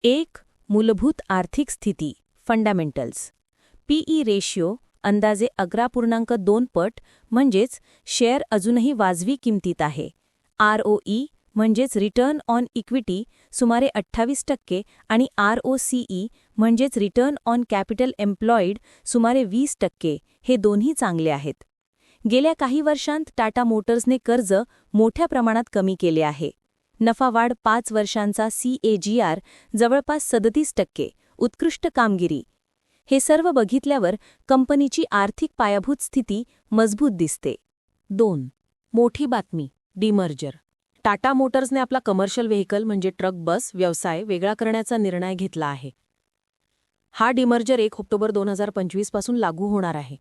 1. मूलभूत आर्थिक स्थिती फंडामेंटल्स. पीई रेशियो अंदाजे 11.2 पट म्हणजेच शेअर अजूनही वाजवी किमतीत आहे. आरओई म्हणजेच रिटर्न ऑन इक्विटी सुमारे 28% आणि आरओसीई म्हणजेच रिटर्न ऑन कॅपिटल एम्प्लॉईड सुमारे 20% हे दोन्ही चांगले आहेत. गेल्या काही वर्षांत टाटा मोटर्सने कर्ज मोठ्या प्रमाणात कमी केले आहे. नफावाढ 5 वर्षांचा CAGR जवळपास 37%, उत्कृष्ट कामगिरी. हे सर्व बघितल्यावर कंपनीची आर्थिक पायाभूत स्थिती मजबूत दिसते. 2. मोठी बातमी डिमर्जर. टाटा मोटर्सने आपला कमर्शियल व्हेकल म्हणजे ट्रक बस व्यवसाय वेगळा करण्याचा निर्णय घेतला आहे. हा डिमर्जर 1 ऑक्टोबर 2025 पासून लागू होणार आहे.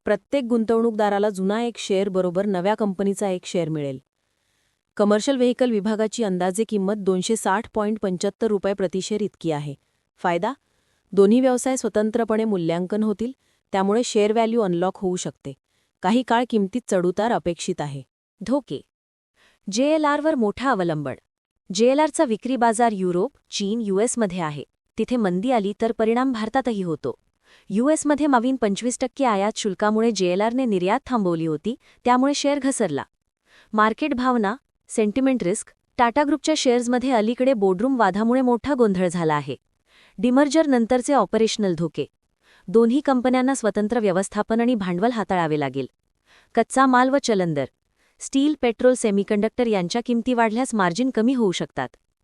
प्रत्येक गुंतवणूकदाराला जुना एक शेअर बरोबर नव्या कंपनीचा एक शेअर मिळेल. कमर्शियल व्हेकल विभागाची अंदाजे किंमत 260.75 रुपये प्रति शेअर इतकी आहे. फायदा: दोन्ही व्यवसाय स्वतंत्रपणे मूल्यांकन होतील, त्यामुळे शेअर व्हॅल्यू अनलॉक होऊ शकते. काही काळ किमतीत चढउतार अपेक्षित आहे. धोके: JLRवर मोठा अवलंबन. JLRचा विक्री बाजार युरोप, चीन, USमध्ये आहे. तिथे मंदी आली तर परिणाम भारतातही होतो. USमध्ये नवीन 25% आयात शुल्कामुळे JLRने निर्यात थांबवली होती, त्यामुळे शेअर घसरला. मार्केट भावना सेंटिमेंट रिस्क. टाटा ग्रुपच्या शेअर्समध्ये अलीकडे बोर्डरूम वादामुळे मोठा गोंधळ झाला आहे. डिमर्जर नंतरचे ऑपरेशनल धोके. दोन्ही कंपन्यांना स्वतंत्र व्यवस्थापन आणि भांडवल हाताळावे लागेल. कच्चा माल व चलन दर. स्टील, पेट्रोल, सेमीकंडक्टर यांच्या किमती वाढल्यास मार्जिन कमी होऊ शकतात.